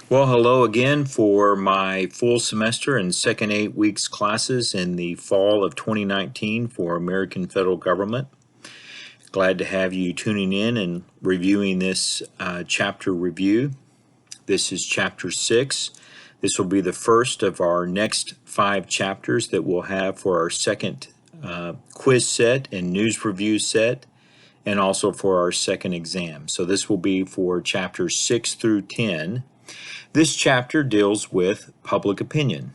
Well, hello again for my full semester and second 8 weeks classes in the fall of 2019 for American Federal Government. Glad to have you tuning in and reviewing this chapter review. This is Chapter 6. This will be the first of our next 5 chapters that we'll have for our second quiz set and news review set, and also for our second exam. So this will be for chapters 6 through 10. This chapter deals with public opinion.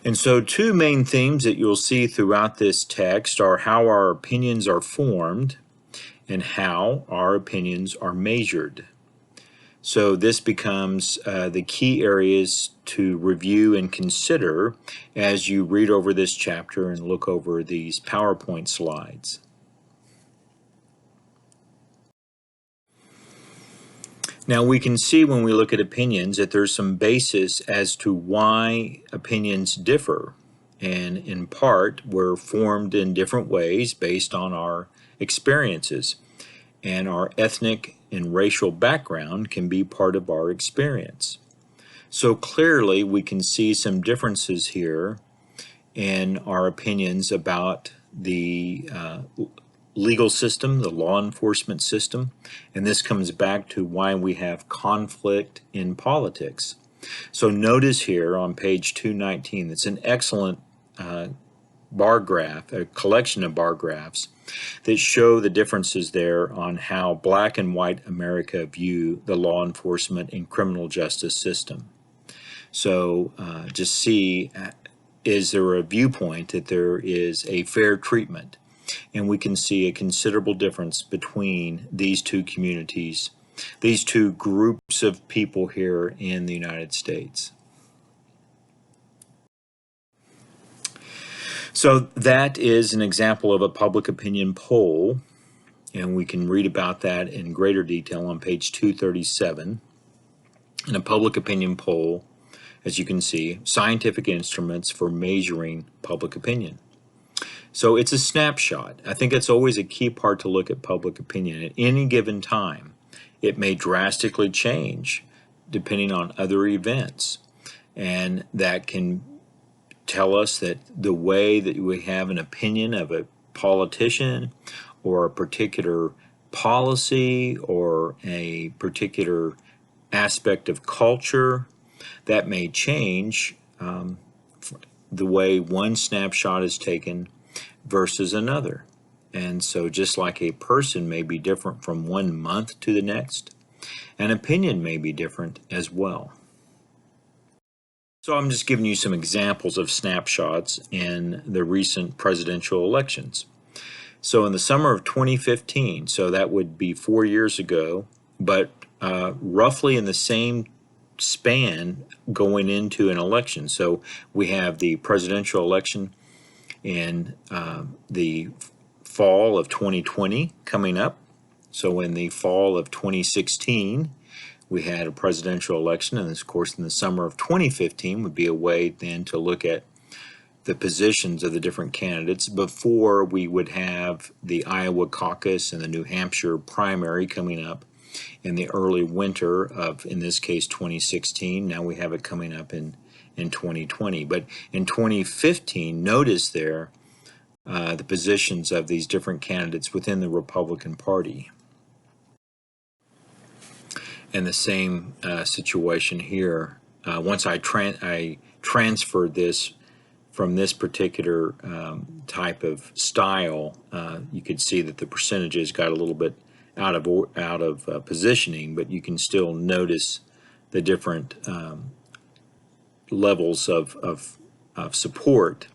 And so two main themes that you'll see throughout this text are how our opinions are formed and how our opinions are measured. So this becomes the key areas to review and consider as you read over this chapter and look over these PowerPoint slides. Now we can see when we look at opinions that there's some basis as to why opinions differ, and in part we're formed in different ways based on our experiences, and our ethnic and racial background can be part of our experience. So clearly we can see some differences here in our opinions about the legal system, the law enforcement system, and this comes back to why we have conflict in politics. So notice here on page 219, it's an excellent bar graph, a collection of bar graphs that show the differences there on how black and white America view the law enforcement and criminal justice system. So just see, is there a viewpoint that there is a fair treatment? And we can see a considerable difference between these two communities, these two groups of people here in the United States. So that is an example of a public opinion poll, and we can read about that in greater detail on page 237. In a public opinion poll, as you can see, scientific instruments for measuring public opinion. So it's a snapshot. I think it's always a key part to look at public opinion. At any given time, it may drastically change depending on other events, and that can tell us that the way that we have an opinion of a politician or a particular policy or a particular aspect of culture, that may change the way one snapshot is taken versus another. And so just like a person may be different from one month to the next, an opinion may be different as well. So I'm just giving you some examples of snapshots in the recent presidential elections. So in the summer of 2015, so that would be 4 years ago, but roughly in the same span going into an election. So we have the presidential election in the fall of 2020 coming up. So in the fall of 2016, we had a presidential election, and of course in the summer of 2015 would be a way then to look at the positions of the different candidates before we would have the Iowa caucus and the New Hampshire primary coming up in the early winter of, in this case, 2016. Now we have it coming up in 2020. But in 2015, notice there the positions of these different candidates within the Republican Party. And the same situation here. Once I transferred this from this particular type of style, you could see that the percentages got a little bit out of positioning, but you can still notice the different levels of support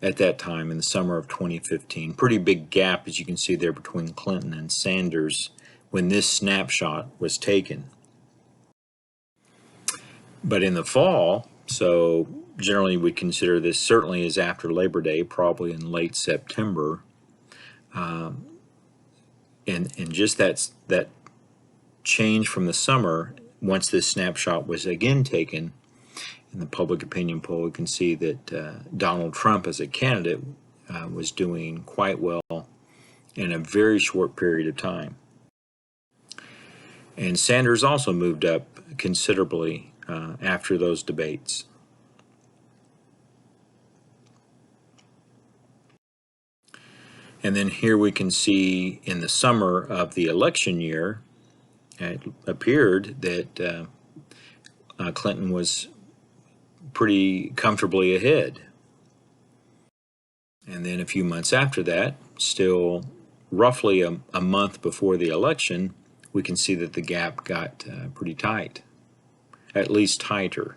at that time in the summer of 2015. Pretty big gap, as you can see there, between Clinton and Sanders when this snapshot was taken. But in the fall, so generally we consider this certainly as after Labor Day, probably in late September, and just that change from the summer, once this snapshot was again taken in the public opinion poll, we can see that Donald Trump as a candidate was doing quite well in a very short period of time. And Sanders also moved up considerably after those debates. And then here we can see in the summer of the election year, it appeared that Clinton was pretty comfortably ahead. And then a few months after that, still roughly a month before the election, we can see that the gap got pretty tight, at least tighter.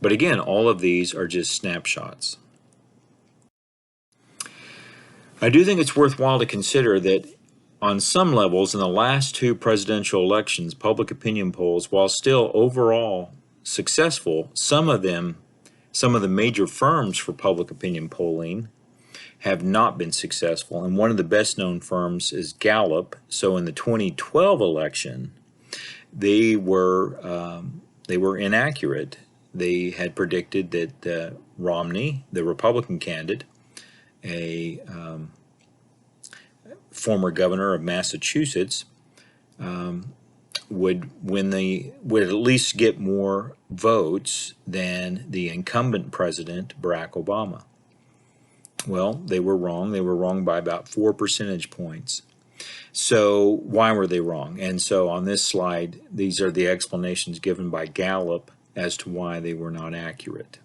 But again, all of these are just snapshots. I do think it's worthwhile to consider that on some levels in the last two presidential elections, public opinion polls, while still overall successful, some of the major firms for public opinion polling have not been successful. And one of the best known firms is Gallup. So in the 2012 election, they were inaccurate. They had predicted that Romney, the Republican candidate, a former governor of Massachusetts, would at least get more votes than the incumbent president, Barack Obama. Well, they were wrong. They were wrong by about 4 percentage points. So why were they wrong? And so on this slide, these are the explanations given by Gallup as to why they were not accurate.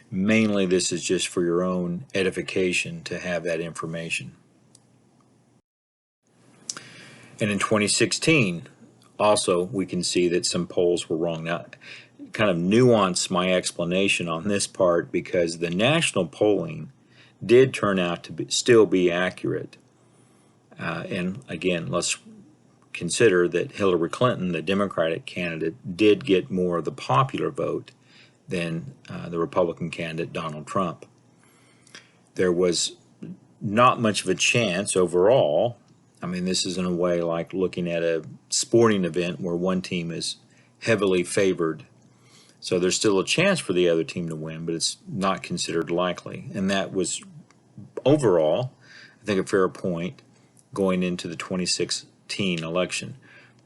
Mainly, this is just for your own edification to have that information. And in 2016, also, we can see that some polls were wrong. Now, kind of nuance my explanation on this part because the national polling did turn out to still be accurate. And again, let's consider that Hillary Clinton, the Democratic candidate, did get more of the popular vote than the Republican candidate, Donald Trump. There was not much of a chance overall. I mean, this is in a way like looking at a sporting event where one team is heavily favored. So there's still a chance for the other team to win, but it's not considered likely. And that was overall, I think, a fair point going into the 2016 election.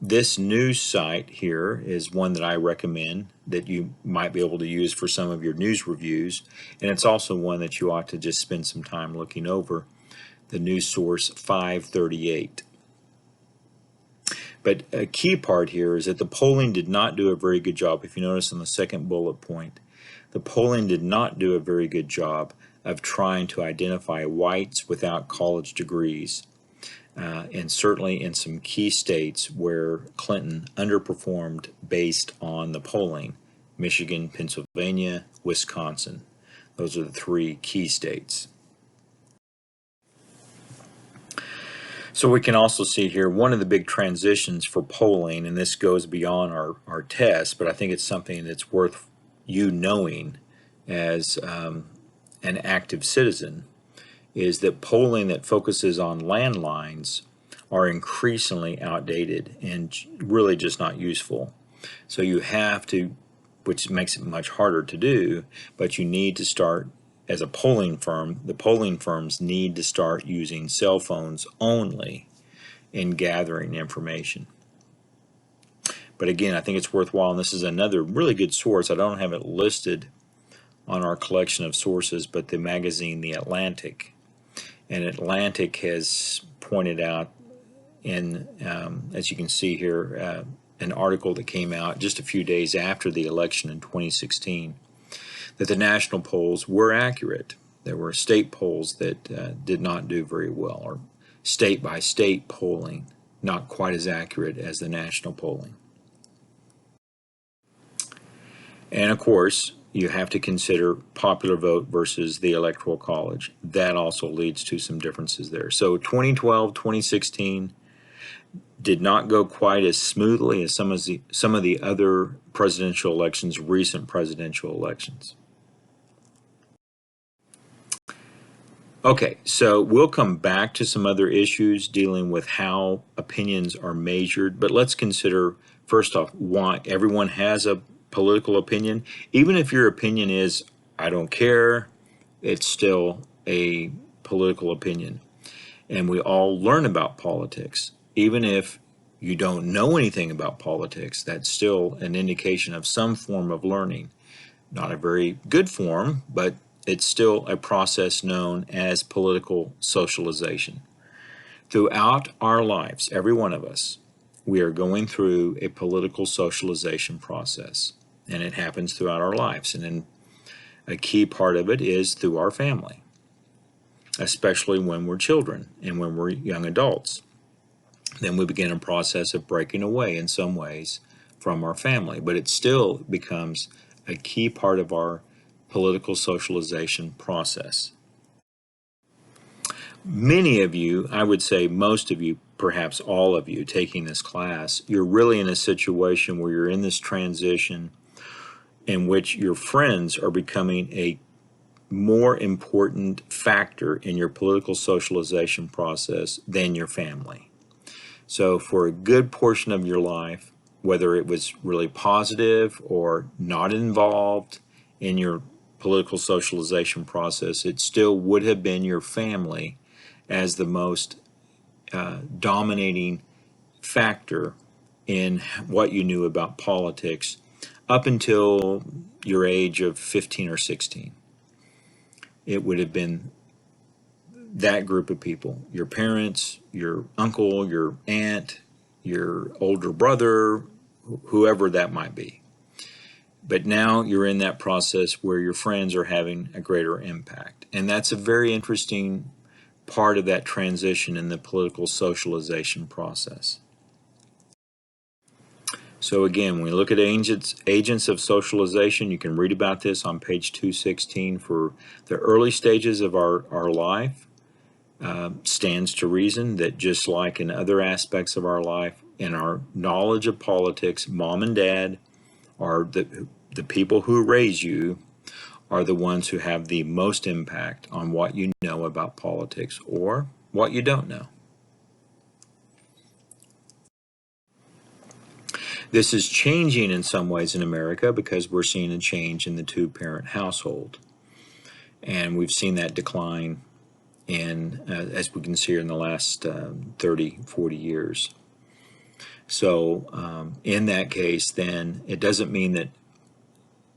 This news site here is one that I recommend that you might be able to use for some of your news reviews, and it's also one that you ought to just spend some time looking over, the news source 538. But a key part here is that the polling did not do a very good job. If you notice in the second bullet point, the polling did not do a very good job of trying to identify whites without college degrees. And certainly in some key states where Clinton underperformed based on the polling, Michigan, Pennsylvania, Wisconsin. Those are the three key states. So we can also see here one of the big transitions for polling, and this goes beyond our test, but I think it's something that's worth you knowing as an active citizen, is that polling that focuses on landlines are increasingly outdated and really just not useful. So you have to, which makes it much harder to do, but you need to start, as a polling firm, the polling firms need to start using cell phones only in gathering information. But again, I think it's worthwhile, and this is another really good source. I don't have it listed on our collection of sources, but the magazine The Atlantic. And Atlantic has pointed out in, as you can see here, an article that came out just a few days after the election in 2016, that the national polls were accurate. There were state polls that did not do very well, or state-by-state polling, not quite as accurate as the national polling. And of course, you have to consider popular vote versus the Electoral College. That also leads to some differences there. So 2012, 2016 did not go quite as smoothly as some of the other presidential elections, recent presidential elections. Okay, so we'll come back to some other issues dealing with how opinions are measured, but let's consider first off why everyone has a political opinion. Even if your opinion is, I don't care, it's still a political opinion. And we all learn about politics. even if you don't know anything about politics, that's still an indication of some form of learning. Not a very good form, but it's still a process known as political socialization. Throughout our lives, every one of us, we are going through a political socialization process, and it happens throughout our lives. And then a key part of it is through our family, especially when we're children and when we're young adults. Then we begin a process of breaking away in some ways from our family, but it still becomes a key part of our political socialization process. Many of you, I would say most of you, perhaps all of you taking this class, you're really in a situation where you're in this transition in which your friends are becoming a more important factor in your political socialization process than your family. So for a good portion of your life, whether it was really positive or not involved in your political socialization process, it still would have been your family as the most dominating factor in what you knew about politics up until your age of 15 or 16. It would have been that group of people, your parents, your uncle, your aunt, your older brother, whoever that might be. But now you're in that process where your friends are having a greater impact. And that's a very interesting part of that transition in the political socialization process. So again, when we look at agents of socialization, you can read about this on page 216 for the early stages of our life. Stands to reason that just like in other aspects of our life, in our knowledge of politics, mom and dad are the people who raise you are the ones who have the most impact on what you know about politics or what you don't know. This is changing in some ways in America because we're seeing a change in the two-parent household. And we've seen that decline in, as we can see here in the last 30, 40 years. So in that case, then it doesn't mean that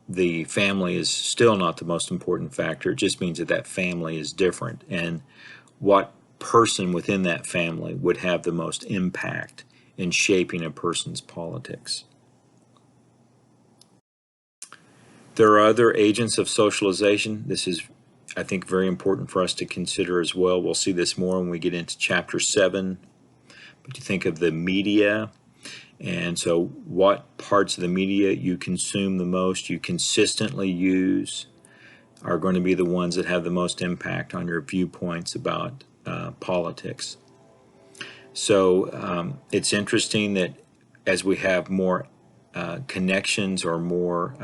the family is still not the most important factor. It just means that that family is different, and what person within that family would have the most impact in shaping a person's politics. There are other agents of socialization. This is, I think, very important for us to consider as well. We'll see this more when we get into chapter 7. But you think of the media, and so what parts of the media you consume the most, you consistently use, are going to be the ones that have the most impact on your viewpoints about politics. So it's interesting that as we have more connections or more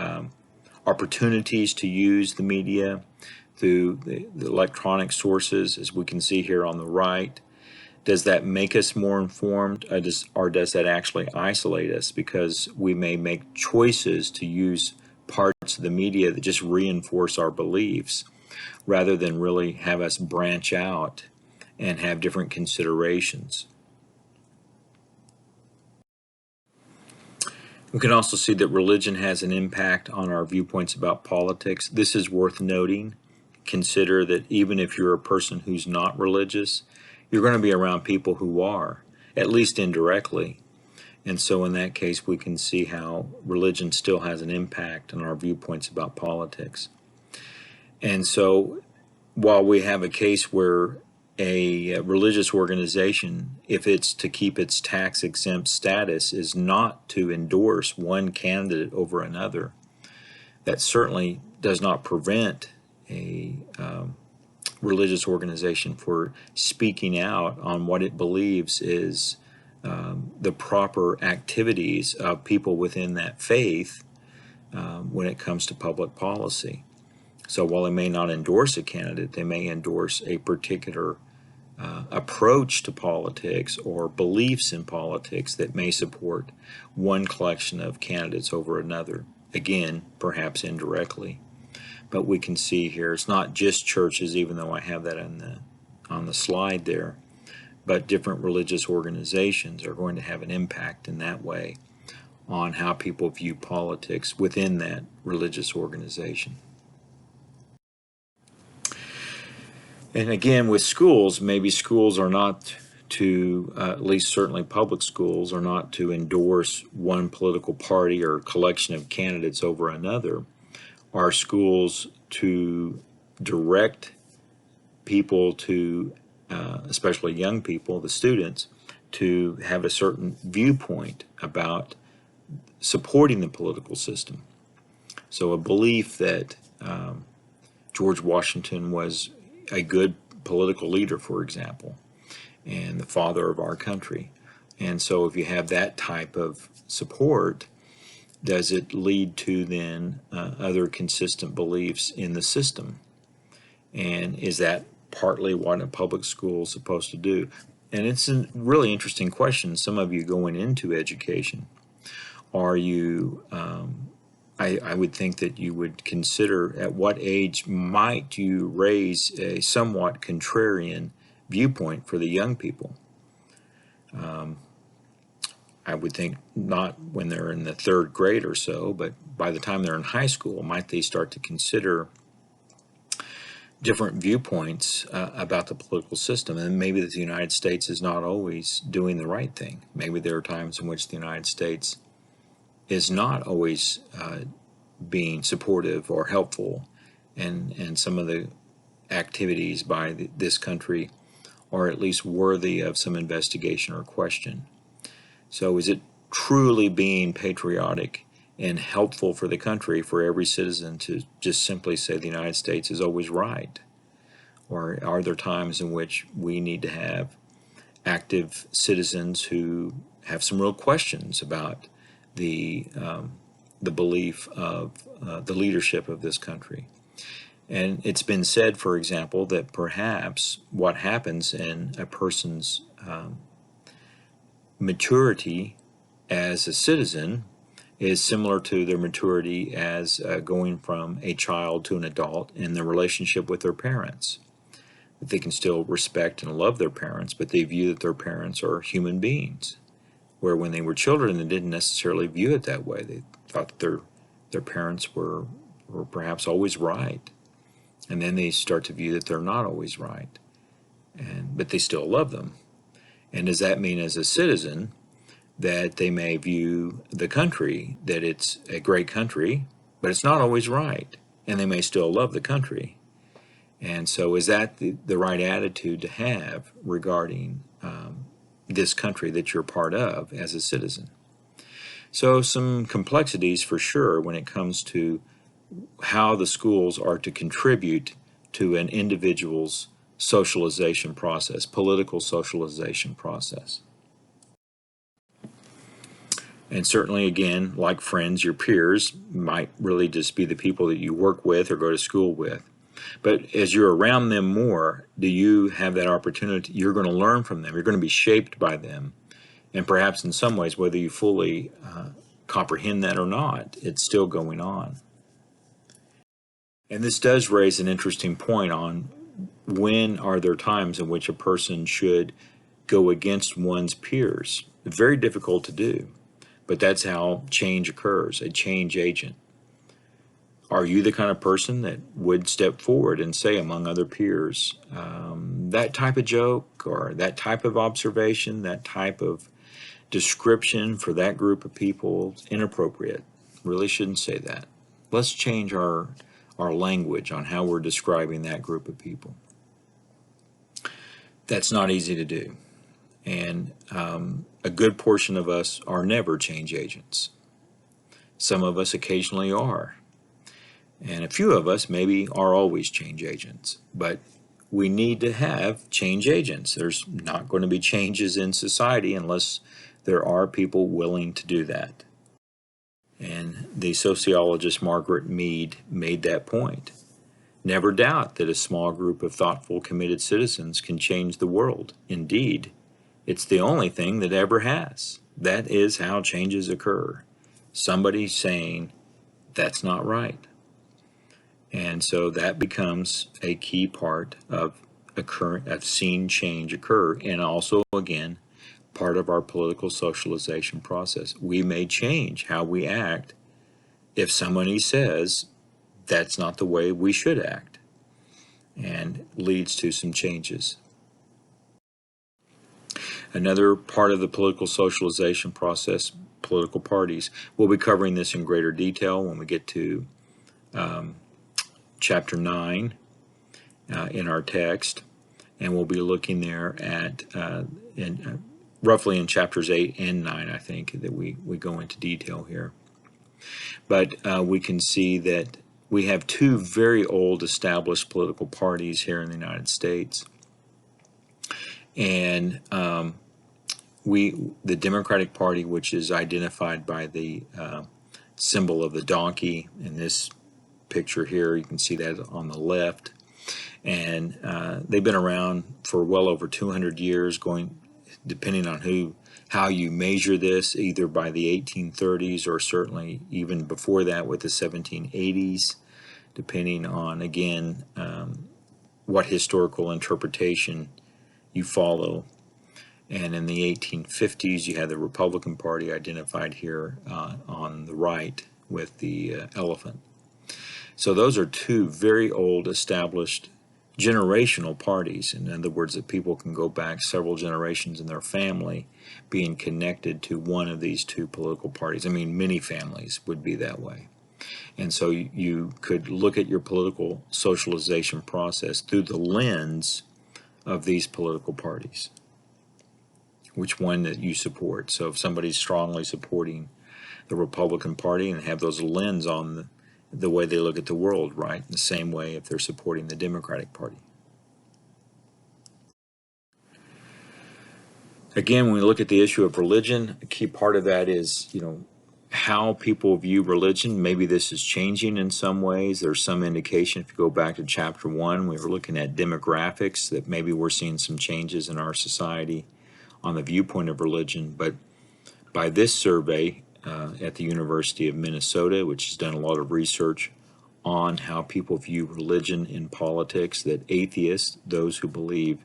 opportunities to use the media through the electronic sources, as we can see here on the right, does that make us more informed, or does that actually isolate us? Because we may make choices to use parts of the media that just reinforce our beliefs rather than really have us branch out and have different considerations. We can also see that religion has an impact on our viewpoints about politics. This is worth noting. Consider that even if you're a person who's not religious, you're going to be around people who are, at least indirectly. And so in that case, we can see how religion still has an impact on our viewpoints about politics. And so while we have a case where a religious organization, if it's to keep its tax-exempt status, is not to endorse one candidate over another, that certainly does not prevent a religious organization for speaking out on what it believes is the proper activities of people within that faith when it comes to public policy. So while they may not endorse a candidate, they may endorse a particular approach to politics or beliefs in politics that may support one collection of candidates over another. Again, perhaps indirectly. But we can see here it's not just churches, even though I have that on the slide there, but different religious organizations are going to have an impact in that way on how people view politics within that religious organization. And again, with schools, maybe schools are not to, at least certainly public schools, are not to endorse one political party or collection of candidates over another. Are schools to direct people to, especially young people, the students, to have a certain viewpoint about supporting the political system. So a belief that George Washington was a good political leader, for example, and the father of our country. And so if you have that type of support, does it lead to then other consistent beliefs in the system? And is that partly what a public school is supposed to do? And it's a really interesting question. Some of you going into education, are you, I would think that you would consider at what age might you raise a somewhat contrarian viewpoint for the young people. I would think not when they're in the third grade or so, but by the time they're in high school, might they start to consider different viewpoints about the political system, and maybe that the United States is not always doing the right thing. Maybe there are times in which the United States is not always being supportive or helpful, and some of the activities by this country are at least worthy of some investigation or question. So is it truly being patriotic and helpful for the country for every citizen to just simply say the United States is always right? Or are there times in which we need to have active citizens who have some real questions about the belief of the leadership of this country? And it's been said, for example, that perhaps what happens in a person's maturity as a citizen is similar to their maturity as going from a child to an adult in their relationship with their parents. That they can still respect and love their parents, but they view that their parents are human beings. Where when they were children, they didn't necessarily view it that way. They thought that their parents were perhaps always right. And then they start to view that they're not always right, but they still love them. And does that mean as a citizen that they may view the country, that it's a great country, but it's not always right, and they may still love the country? And so is that the right attitude to have regarding this country that you're part of as a citizen? So some complexities for sure when it comes to how the schools are to contribute to an individual's socialization process, political socialization process. And certainly, again, like friends, your peers might really just be the people that you work with or go to school with. But as you're around them more, do you have that opportunity? You're going to learn from them. You're going to be shaped by them. And perhaps in some ways, whether you fully comprehend that or not, it's still going on. And this does raise an interesting point on when are there times in which a person should go against one's peers. Very difficult to do, but that's how change occurs, a change agent. Are you the kind of person that would step forward and say among other peers, that type of joke or that type of observation, that type of description for that group of people is inappropriate? Really shouldn't say that. Let's change our language on how we're describing that group of people. That's not easy to do. And a good portion of us are never change agents. Some of us occasionally are. And a few of us maybe are always change agents. But we need to have change agents. There's not going to be changes in society unless there are people willing to do that. And the sociologist Margaret Mead made that point. Never doubt that a small group of thoughtful, committed citizens can change the world. Indeed, it's the only thing that ever has. That is how changes occur. Somebody saying, that's not right. And so that becomes a key part of I've seen change occur, and also, again, part of our political socialization process. We may change how we act if somebody says that's not the way we should act, and leads to some changes. Another part of the political socialization process, political parties. We'll be covering this in greater detail when we get to chapter 9 in our text, and we'll be looking there at roughly in chapters 8 and 9, I think, that we go into detail here. But we can see that we have two very old established political parties here in the United States. And the Democratic Party, which is identified by the symbol of the donkey in this picture here, you can see that on the left. And they've been around for well over 200 years, going, depending on how you measure this, either by the 1830s or certainly even before that with the 1780s, depending on, again, what historical interpretation you follow. And in the 1850s, you had the Republican Party identified here on the right with the elephant. So those are two very old, established, generational parties. In other words, that people can go back several generations in their family being connected to one of these two political parties. I mean, many families would be that way. And so you could look at your political socialization process through the lens of these political parties, which one that you support. So if somebody's strongly supporting the Republican Party and have those lens on the way they look at the world, right? The same way if they're supporting the Democratic Party. Again, when we look at the issue of religion, a key part of that is, how people view religion. Maybe this is changing in some ways. There's some indication, if you go back to chapter 1, we were looking at demographics, that maybe we're seeing some changes in our society on the viewpoint of religion. But by this survey at the University of Minnesota, which has done a lot of research on how people view religion in politics, that atheists, those who believe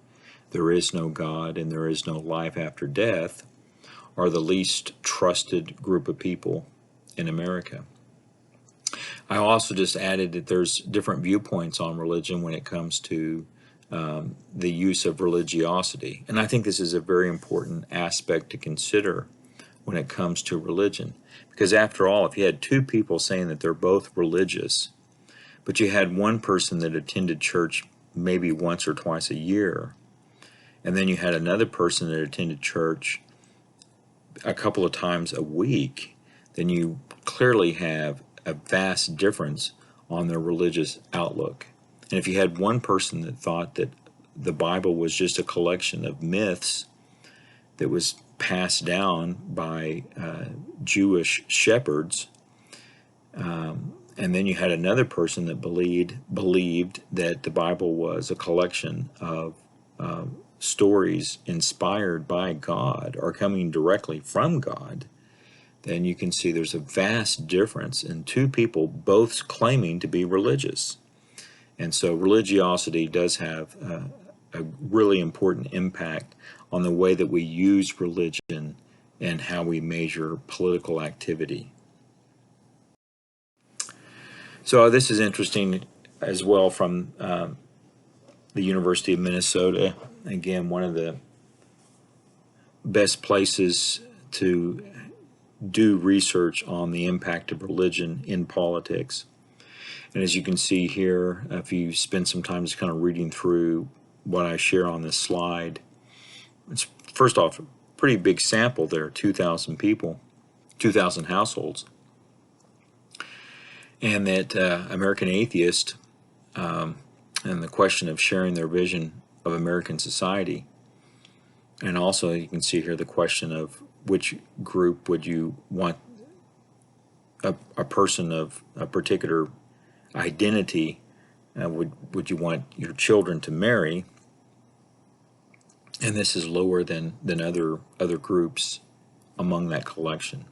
there is no God and there is no life after death, are the least trusted group of people in America. I also just added that there's different viewpoints on religion when it comes to the use of religiosity. And I think this is a very important aspect to consider when it comes to religion. Because after all, if you had two people saying that they're both religious, but you had one person that attended church maybe once or twice a year, and then you had another person that attended church a couple of times a week, then you clearly have a vast difference on their religious outlook. And if you had one person that thought that the Bible was just a collection of myths that was passed down by Jewish shepherds, and then you had another person that believed that the Bible was a collection of stories inspired by God or coming directly from God, then you can see there's a vast difference in two people both claiming to be religious. And so religiosity does have a really important impact on the way that we use religion and how we measure political activity. So this is interesting as well from the University of Minnesota. Again, one of the best places to do research on the impact of religion in politics. And as you can see here, if you spend some time just kind of reading through what I share on this slide, it's first off a pretty big sample there, 2,000 people, 2,000 households. And that American atheists and the question of sharing their vision of American society. And also you can see here the question of which group would you want a person of a particular identity would you want your children to marry, and this is lower than other groups among that collection.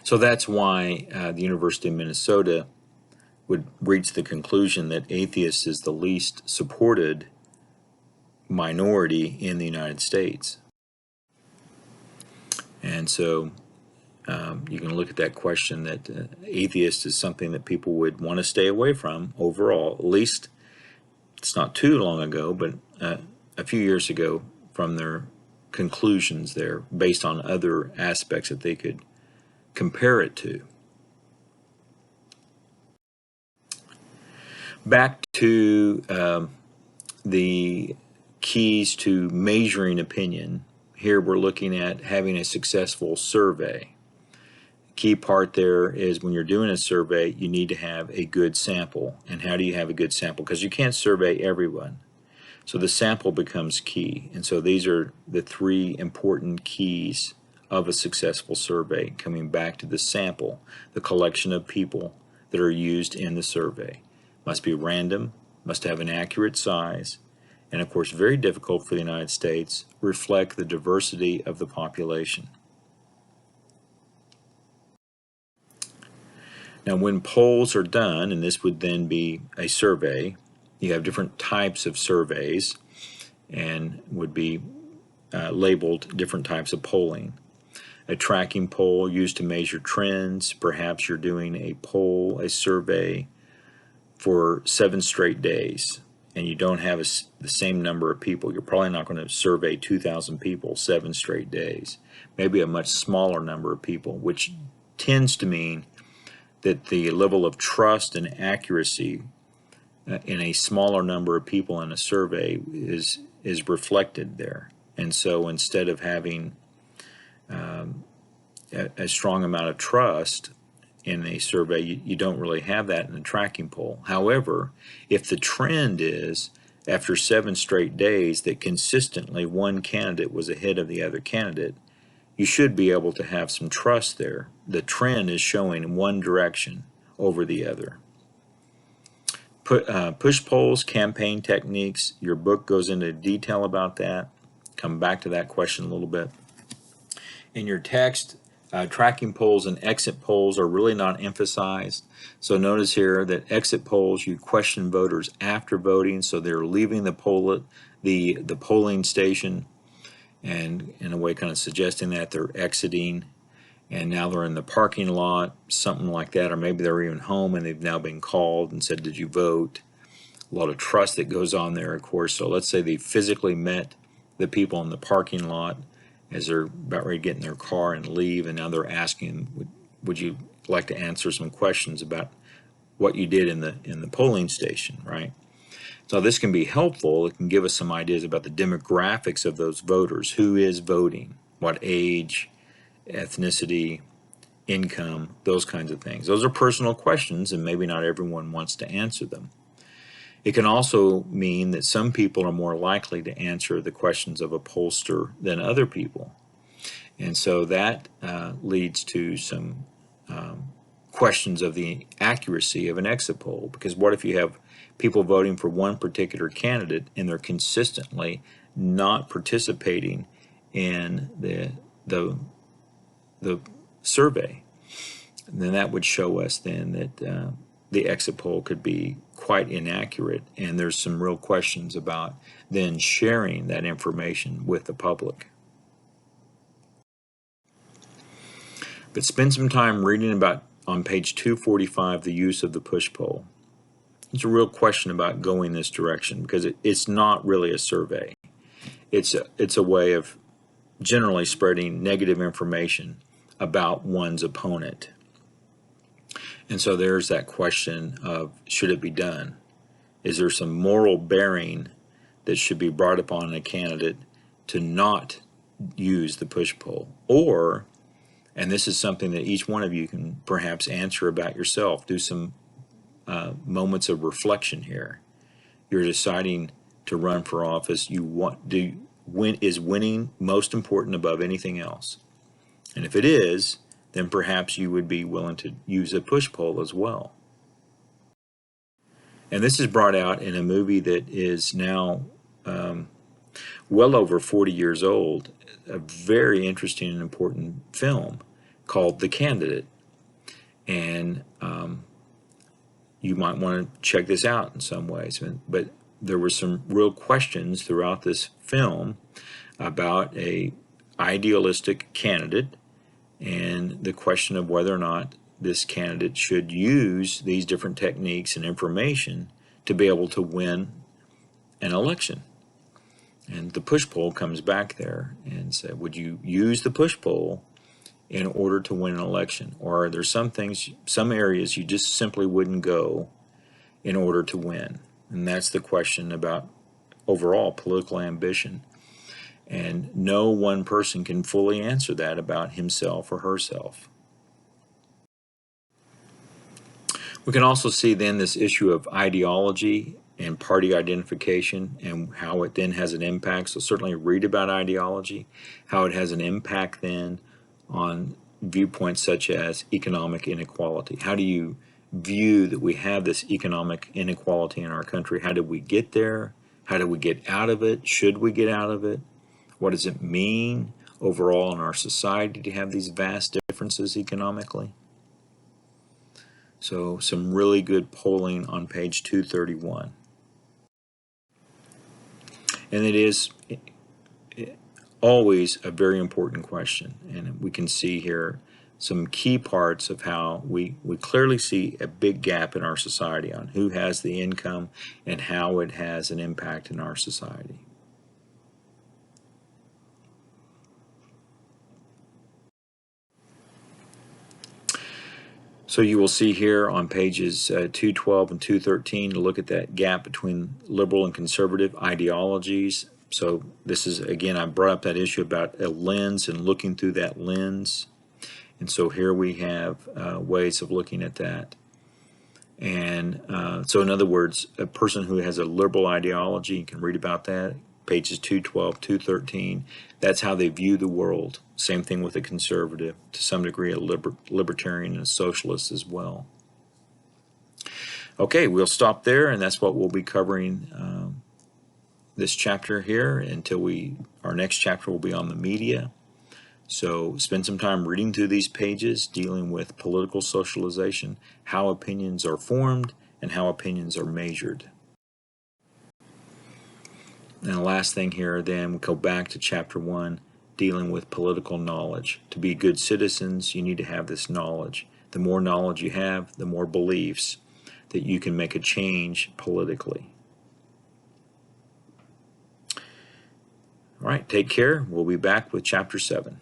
So that's why the University of Minnesota would reach the conclusion that atheist is the least supported minority in the United States. And so you can look at that question that atheist is something that people would want to stay away from overall. At least it's not too long ago, but a few years ago, from their conclusions there based on other aspects that they could compare it to. Back to the keys to measuring opinion. Here we're looking at having a successful survey. Key part there is when you're doing a survey, you need to have a good sample. And how do you have a good sample? Because you can't survey everyone. So the sample becomes key. And so these are the three important keys of a successful survey, coming back to the sample, the collection of people that are used in the survey. Must be random, must have an accurate size, and of course very difficult for the United States, reflect the diversity of the population. Now when polls are done, and this would then be a survey, you have different types of surveys and would be labeled different types of polling. A tracking poll used to measure trends. Perhaps you're doing a poll, a survey for 7 straight days and you don't have the same number of people. You're probably not going to survey 2,000 people 7 straight days. Maybe a much smaller number of people, which tends to mean that the level of trust and accuracy in a smaller number of people in a survey is reflected there. And so instead of having a strong amount of trust in a survey, you don't really have that in a tracking poll. However, if the trend is after 7 straight days that consistently one candidate was ahead of the other candidate, you should be able to have some trust there. The trend is showing in one direction over the other. Push polls, campaign techniques, your book goes into detail about that. Come back to that question a little bit. In your text, tracking polls and exit polls are really not emphasized. So notice here that exit polls, you question voters after voting, so they're leaving the polling station, and in a way kind of suggesting that they're exiting, and now they're in the parking lot, something like that, or maybe they're even home and they've now been called and said, did you vote? A lot of trust that goes on there, of course. So let's say they physically met the people in the parking lot as they're about ready to get in their car and leave, and now they're asking, would you like to answer some questions about what you did in the polling station, right? So this can be helpful. It can give us some ideas about the demographics of those voters. Who is voting? What age, ethnicity, income, those kinds of things. Those are personal questions, and maybe not everyone wants to answer them. It can also mean that some people are more likely to answer the questions of a pollster than other people. And so that leads to some questions of the accuracy of an exit poll. Because what if you have people voting for one particular candidate and they're consistently not participating in the survey? And then that would show us then that the exit poll could be quite inaccurate, and there's some real questions about then sharing that information with the public. But spend some time reading about, on page 245, the use of the push poll. It's a real question about going this direction, because it's not really a survey. It's a way of generally spreading negative information about one's opponent. And so there's that question of, should it be done? Is there some moral bearing that should be brought upon a candidate to not use the push poll? Or, and this is something that each one of you can perhaps answer about yourself, do some moments of reflection here. You're deciding to run for office. Is winning most important above anything else? And if it is, then perhaps you would be willing to use a push poll as well. And this is brought out in a movie that is now well over 40 years old, a very interesting and important film called The Candidate. And you might want to check this out in some ways. But there were some real questions throughout this film about a idealistic candidate and the question of whether or not this candidate should use these different techniques and information to be able to win an election. And the push-pull comes back there and said, would you use the push-pull in order to win an election? Or are there some things, some areas you just simply wouldn't go in order to win? And that's the question about overall political ambition. And no one person can fully answer that about himself or herself. We can also see then this issue of ideology and party identification and how it then has an impact. So certainly read about ideology, how it has an impact then on viewpoints such as economic inequality. How do you view that we have this economic inequality in our country? How did we get there? How do we get out of it? Should we get out of it? What does it mean overall in our society to have these vast differences economically? So some really good polling on page 231. And it is always a very important question. And we can see here some key parts of how we clearly see a big gap in our society on who has the income and how it has an impact in our society. So you will see here on pages 212 and 213 to look at that gap between liberal and conservative ideologies. So this is, again, I brought up that issue about a lens and looking through that lens. And so here we have ways of looking at that. And so in other words, a person who has a liberal ideology, you can read about that, pages 212, 213, that's how they view the world. Same thing with a conservative, to some degree a libertarian and a socialist as well. Okay, we'll stop there, and that's what we'll be covering this chapter here until our next chapter will be on the media. So spend some time reading through these pages, dealing with political socialization, how opinions are formed, and how opinions are measured. And the last thing here, then, we go back to chapter 1, dealing with political knowledge. To be good citizens, you need to have this knowledge. The more knowledge you have, the more beliefs that you can make a change politically. All right, take care. We'll be back with chapter 7.